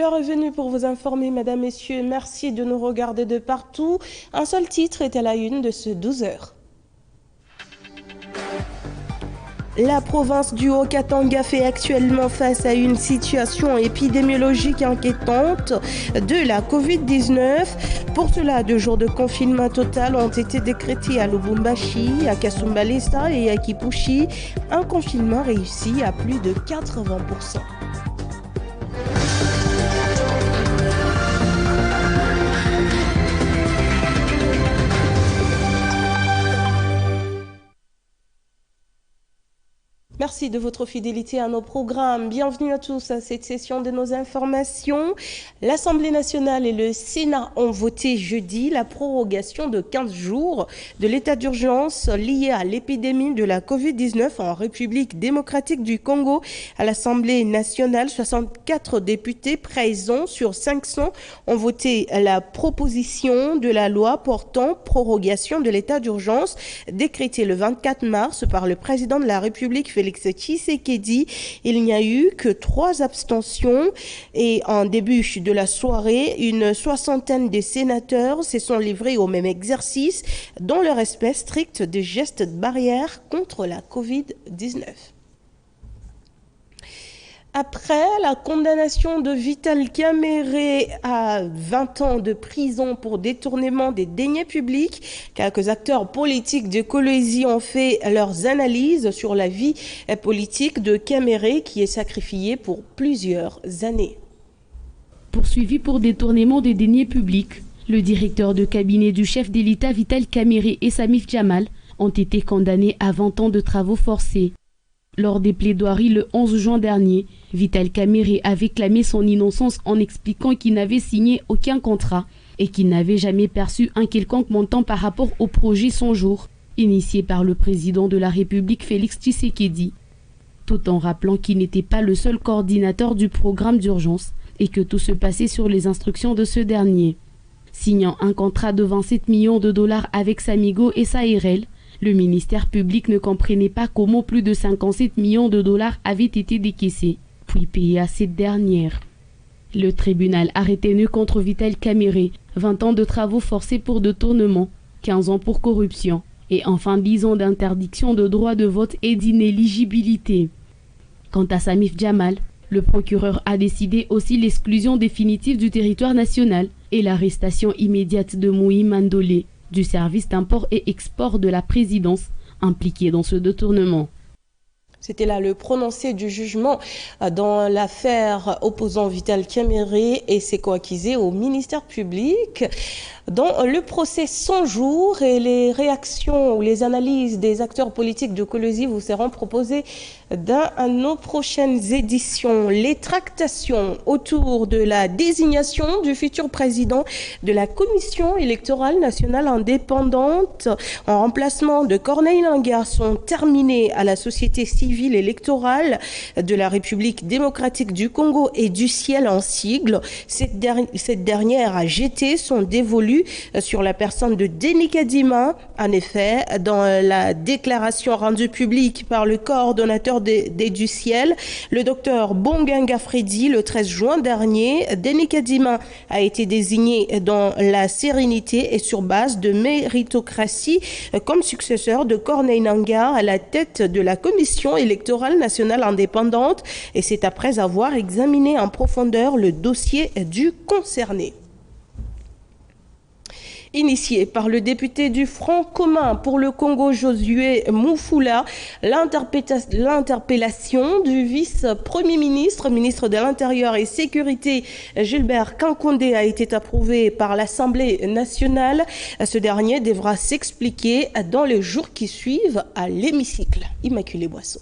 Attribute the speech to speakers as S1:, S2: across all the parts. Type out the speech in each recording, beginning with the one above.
S1: L'heure est venue pour vous informer, mesdames, messieurs. Merci de nous regarder de partout. Un seul titre est à la une de ce 12h. La province du Haut-Katanga fait actuellement face à une situation épidémiologique inquiétante de la Covid-19. Pour cela, 2 jours de confinement total ont été décrétés à Lubumbashi, à Kasumbalesa et à Kipushi. Un confinement réussi à plus de 80%. Merci de votre fidélité à nos programmes. Bienvenue à tous à cette session de nos informations. L'Assemblée nationale et le Sénat ont voté jeudi la prorogation de 15 jours de l'état d'urgence lié à l'épidémie de la Covid-19 en République démocratique du Congo. À l'Assemblée nationale, 64 députés présents sur 500 ont voté la proposition de la loi portant prorogation de l'état d'urgence décrétée le 24 mars par le président de la République, Félix Tshisekedi. Il n'y a eu que 3 abstentions et en début de la soirée, une soixantaine de sénateurs se sont livrés au même exercice dans le respect strict des gestes barrières contre la Covid-19. Après la condamnation de Vital Kamerhe à 20 ans de prison pour détournement des deniers publics, quelques acteurs politiques de Kolwezi ont fait leurs analyses sur la vie politique de Kamerhe qui est sacrifié pour plusieurs années.
S2: Poursuivi pour détournement des deniers publics, le directeur de cabinet du chef de l'État Vital Kamerhe et Samif Jamal ont été condamnés à 20 ans de travaux forcés. Lors des plaidoiries le 11 juin dernier, Vital Kamerhe avait clamé son innocence en expliquant qu'il n'avait signé aucun contrat et qu'il n'avait jamais perçu un quelconque montant par rapport au projet 100 jours, initié par le président de la République Félix Tshisekedi, tout en rappelant qu'il n'était pas le seul coordinateur du programme d'urgence et que tout se passait sur les instructions de ce dernier. Signant un contrat de 27 millions de dollars avec Samigo et Sahirel, le ministère public ne comprenait pas comment plus de 57 millions de dollars avaient été décaissés, puis payés à cette dernière. Le tribunal a retenu contre Vital Kamerhe 20 ans de travaux forcés pour détournement, 15 ans pour corruption et enfin 10 ans d'interdiction de droit de vote et d'inéligibilité. Quant à Samif Jamal, le procureur a décidé aussi l'exclusion définitive du territoire national et l'arrestation immédiate de Moui Mandolé, du service d'import et export de la présidence impliqué dans ce détournement.
S1: C'était là le prononcé du jugement dans l'affaire opposant Vital Kamerhe et ses coaccusés au ministère public. Dans le procès 100 jours et les réactions ou les analyses des acteurs politiques de Kolwezi vous seront proposées dans nos prochaines éditions. Les tractations autour de la désignation du futur président de la Commission électorale nationale indépendante en remplacement de Corneille Nangaa sont terminées à la société civile électorale de la République démocratique du Congo et du Ciel en sigle. Cette dernière a jeté son dévolu sur la personne de Denis Kadima. En effet, dans la déclaration rendue publique par le coordonnateur des du Ciel, le docteur Bongenga Freddy, le 13 juin dernier, Denis Kadima a été désigné dans la sérénité et sur base de méritocratie comme successeur de Corneille Nangaa à la tête de la Commission électorale nationale indépendante, et c'est après avoir examiné en profondeur le dossier du concerné. Initié par le député du Front commun pour le Congo, Josué Mufula, l'interpellation du vice-premier ministre, ministre de l'Intérieur et Sécurité, Gilbert Kankondé, a été approuvée par l'Assemblée nationale. Ce dernier devra s'expliquer dans les jours qui suivent à l'hémicycle. Immaculée Boisseau.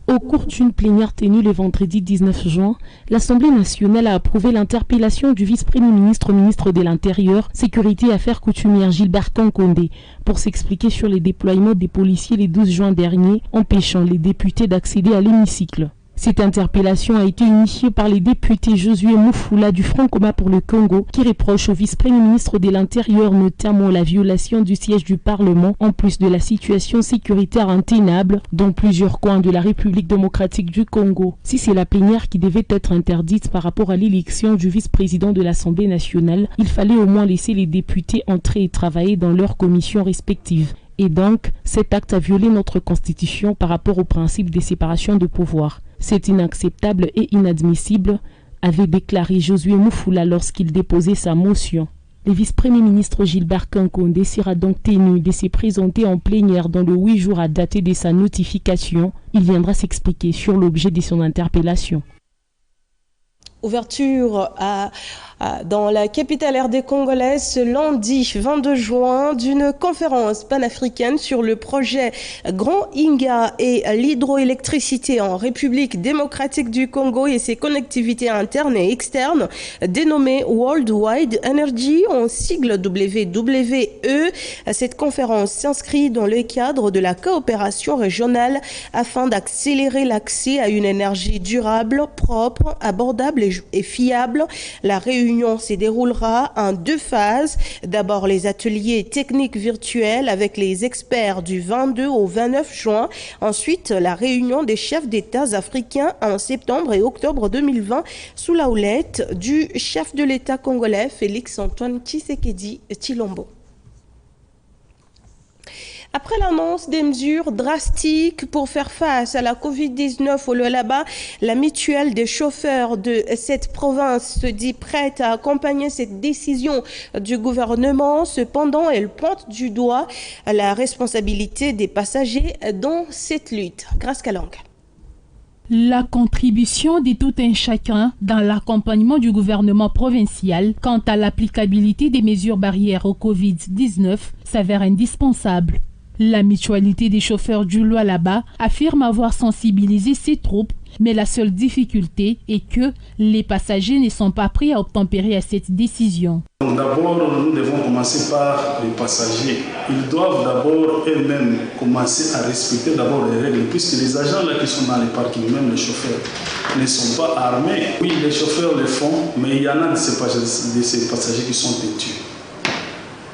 S2: Au cours d'une plénière tenue le vendredi 19 juin, l'Assemblée nationale a approuvé l'interpellation du vice-premier ministre, ministre de l'Intérieur, Sécurité et Affaires coutumières Gilbert Kankondé pour s'expliquer sur les déploiements des policiers le 12 juin dernier, empêchant les députés d'accéder à l'hémicycle.
S3: Cette interpellation a été initiée par les députés Josué Moufoula du Front commun pour le Congo qui reproche au vice-premier ministre de l'Intérieur notamment la violation du siège du Parlement en plus de la situation sécuritaire intenable dans plusieurs coins de la République démocratique du Congo. Si c'est la plénière qui devait être interdite par rapport à l'élection du vice-président de l'Assemblée nationale, il fallait au moins laisser les députés entrer et travailler dans leurs commissions respectives. Et donc, cet acte a violé notre constitution par rapport au principe de séparation de pouvoir. C'est inacceptable et inadmissible, avait déclaré Josué Moufoula lorsqu'il déposait sa motion. Le vice-premier ministre Gilbert Kankonde sera donc tenu de se présenter en plénière dans le 8 jours à dater de sa notification. Il viendra s'expliquer sur l'objet de son interpellation.
S1: Ouverture dans la capitale RD congolaise ce lundi 22 juin d'une conférence panafricaine sur le projet Grand Inga et l'hydroélectricité en République démocratique du Congo et ses connectivités internes et externes, dénommée World Wide Energy en sigle WWE. Cette conférence s'inscrit dans le cadre de la coopération régionale afin d'accélérer l'accès à une énergie durable, propre, abordable et fiable. La réunion se déroulera en 2 phases. D'abord les ateliers techniques virtuels avec les experts du 22 au 29 juin. Ensuite la réunion des chefs d'État africains en septembre et octobre 2020 sous la houlette du chef de l'État congolais Félix-Antoine Tshisekedi Tshilombo. Après l'annonce des mesures drastiques pour faire face à la Covid-19 au Lualaba, la mutuelle des chauffeurs de cette province se dit prête à accompagner cette décision du gouvernement. Cependant, elle pointe du doigt la responsabilité des passagers dans cette lutte. Grâce Kalang.
S4: La contribution de tout un chacun dans l'accompagnement du gouvernement provincial quant à l'applicabilité des mesures barrières au Covid-19 s'avère indispensable. La mutualité des chauffeurs du Lualaba affirme avoir sensibilisé ses troupes, mais la seule difficulté est que les passagers ne sont pas prêts à obtempérer à cette décision.
S5: D'abord, nous devons commencer par les passagers. Ils doivent d'abord eux-mêmes commencer à respecter d'abord les règles, puisque les agents là qui sont dans les parkings, même les chauffeurs, ne sont pas armés. Oui, les chauffeurs le font, mais il y en a de ces passagers qui sont têtus.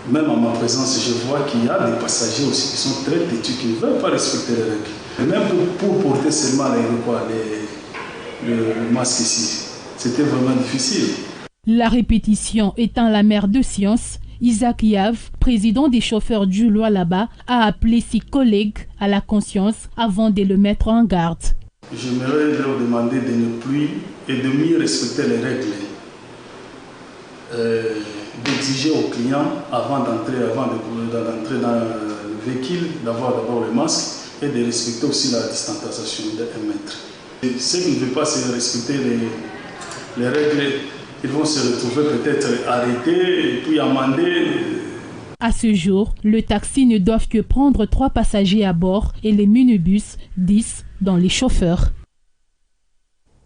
S5: Même à ma présence, je vois qu'il y a des passagers aussi qui sont très têtus, qui ne veulent pas respecter les règles. Et même pour porter seulement le masque ici, c'était vraiment difficile.
S4: La répétition étant la mère de science, Isaac Yav, président des chauffeurs du Lualaba, a appelé ses collègues à la conscience avant de le mettre en garde.
S5: J'aimerais leur demander de ne plus et de mieux respecter les règles. D'exiger aux clients avant d'entrer dans le véhicule d'avoir d'abord le masque et de respecter aussi la distanciation de 1 mètre. Et ceux qui ne veulent pas respecter les règles, ils vont se retrouver peut-être arrêtés et puis amendés.
S4: À ce jour, le taxi ne doit que prendre 3 passagers à bord et les minibus 10 dans les chauffeurs.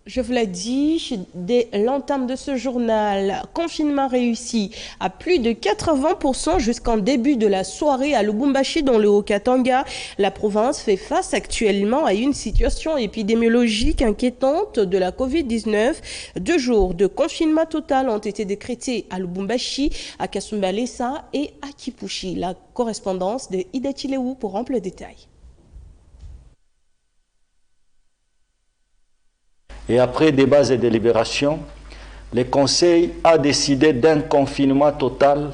S1: Je vous l'ai dit, dès l'entame de ce journal, confinement réussi à plus de 80% jusqu'en début de la soirée à Lubumbashi dans le Haut-Katanga. La province fait face actuellement à une situation épidémiologique inquiétante de la Covid-19. 2 jours de confinement total ont été décrétés à Lubumbashi, à Kasumbalesa et à Kipushi. La correspondance de Ida Chilewu pour ample détail.
S6: Et après débats et délibérations, le Conseil a décidé d'un confinement total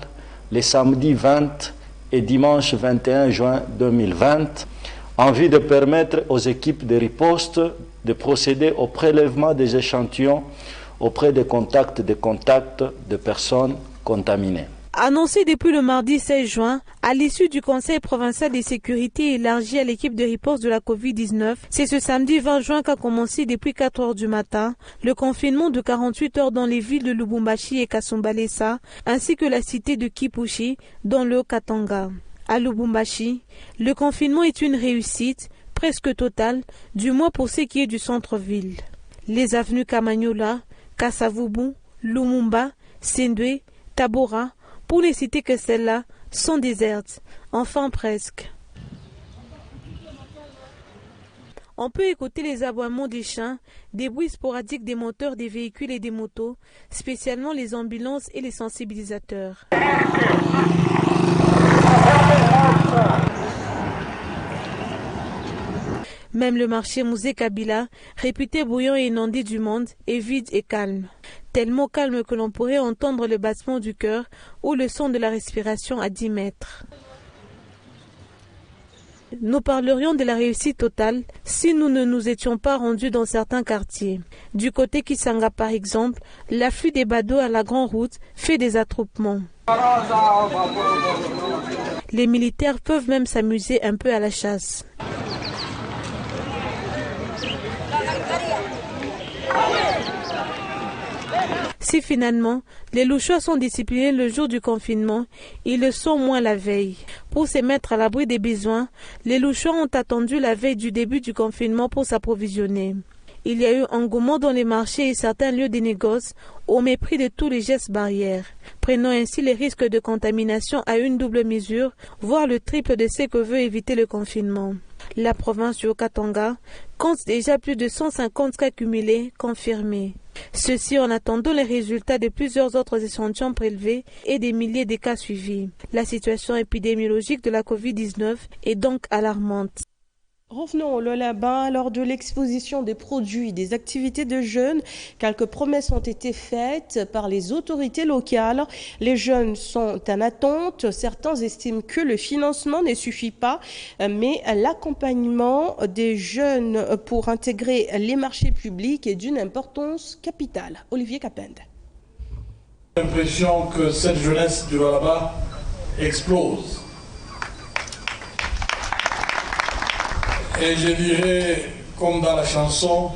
S6: les samedis 20 et dimanche 21 juin 2020, en vue de permettre aux équipes de riposte de procéder au prélèvement des échantillons auprès des contacts de personnes contaminées.
S7: Annoncé depuis le mardi 16 juin, à l'issue du Conseil provincial de sécurité élargi à l'équipe de riposte de la Covid-19, c'est ce samedi 20 juin qu'a commencé depuis 4 heures du matin le confinement de 48 heures dans les villes de Lubumbashi et Kasumbalesa, ainsi que la cité de Kipushi dans le Haut-Katanga. À Lubumbashi, le confinement est une réussite presque totale, du moins pour ce qui est du centre-ville. Les avenues Kamanyola, Kasavubu, Lumumba, Sendwe, Tabora, pour ne citer que celles-là, sont désertes, enfin presque. On peut écouter les aboiements des chiens, des bruits sporadiques des moteurs des véhicules et des motos, spécialement les ambulances et les sensibilisateurs. Même le marché Musée Kabila, réputé bouillant et inondé du monde, est vide et calme. Tellement calme que l'on pourrait entendre le battement du cœur ou le son de la respiration à 10 mètres. Nous parlerions de la réussite totale si nous ne nous étions pas rendus dans certains quartiers. Du côté Kisanga par exemple, l'afflux des badauds à la grande route fait des attroupements. Les militaires peuvent même s'amuser un peu à la chasse. Si finalement, les louchois sont disciplinés le jour du confinement, ils le sont moins la veille. Pour se mettre à l'abri des besoins, les louchois ont attendu la veille du début du confinement pour s'approvisionner. Il y a eu engouement dans les marchés et certains lieux de négoce au mépris de tous les gestes barrières, prenant ainsi les risques de contamination à une double mesure, voire le triple de ce que veut éviter le confinement. La province du Haut-Katanga compte déjà plus de 150 cas cumulés confirmés. Ceci en attendant les résultats de plusieurs autres échantillons prélevés et des milliers de cas suivis. La situation épidémiologique de la Covid-19 est donc alarmante.
S1: Revenons au Lolaba. Lors de l'exposition des produits des activités de jeunes, quelques promesses ont été faites par les autorités locales. Les jeunes sont en attente. Certains estiment que le financement ne suffit pas, mais l'accompagnement des jeunes pour intégrer les marchés publics est d'une importance capitale. Olivier Capende.
S8: J'ai l'impression que cette jeunesse du Lolaba explose. Et je dirais, comme dans la chanson,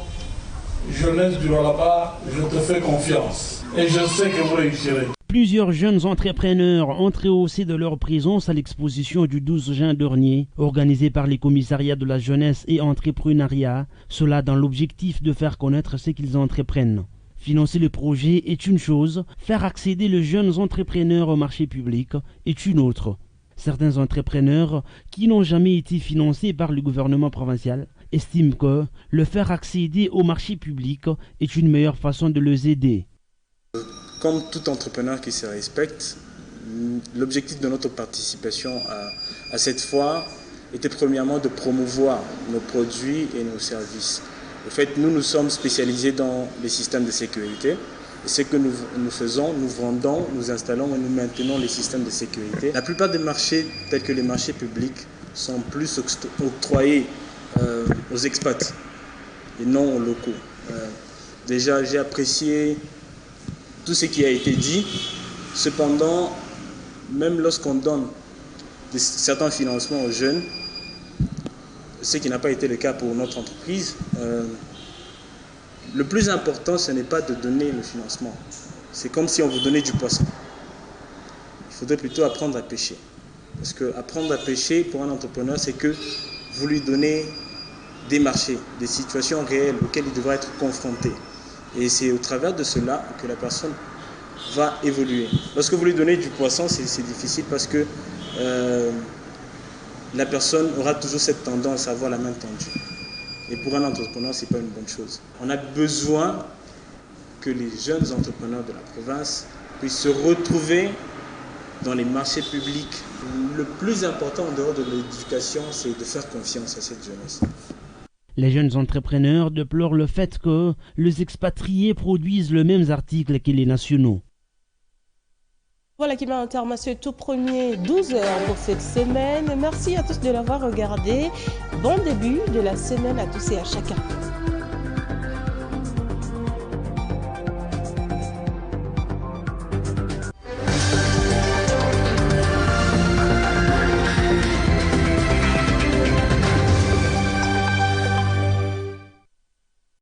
S8: jeunesse du Lolaba, je te fais confiance. Et je sais que vous réussirez.
S9: Plusieurs jeunes entrepreneurs ont rehaussé de leur présence à l'exposition du 12 juin dernier, organisée par les commissariats de la jeunesse et entrepreneuriat, cela dans l'objectif de faire connaître ce qu'ils entreprennent. Financer le projet est une chose, faire accéder les jeunes entrepreneurs au marché public est une autre. Certains entrepreneurs qui n'ont jamais été financés par le gouvernement provincial estiment que le faire accéder au marché public est une meilleure façon de les aider.
S10: Comme tout entrepreneur qui se respecte, l'objectif de notre participation à cette foire était premièrement de promouvoir nos produits et nos services. En fait, nous sommes spécialisés dans les systèmes de sécurité. Et ce que nous faisons, nous vendons, nous installons et nous maintenons les systèmes de sécurité. La plupart des marchés, tels que les marchés publics, sont plus octroyés aux expats et non aux locaux. Déjà, j'ai apprécié tout ce qui a été dit. Cependant, même lorsqu'on donne certains financements aux jeunes, ce qui n'a pas été le cas pour notre entreprise, le plus important, ce n'est pas de donner le financement. C'est comme si on vous donnait du poisson. Il faudrait plutôt apprendre à pêcher. Parce que apprendre à pêcher, pour un entrepreneur, c'est que vous lui donnez des marchés, des situations réelles auxquelles il devra être confronté. Et c'est au travers de cela que la personne va évoluer. Lorsque vous lui donnez du poisson, c'est difficile parce que la personne aura toujours cette tendance à avoir la main tendue. Et pour un entrepreneur, ce n'est pas une bonne chose. On a besoin que les jeunes entrepreneurs de la province puissent se retrouver dans les marchés publics. Le plus important en dehors de l'éducation, c'est de faire confiance à cette jeunesse.
S9: Les jeunes entrepreneurs déplorent le fait que les expatriés produisent les mêmes articles que les nationaux.
S1: Voilà qui met un terme à ce tout premier 12 heures pour cette semaine. Merci à tous de l'avoir regardé. Bon début de la semaine à tous et à chacun.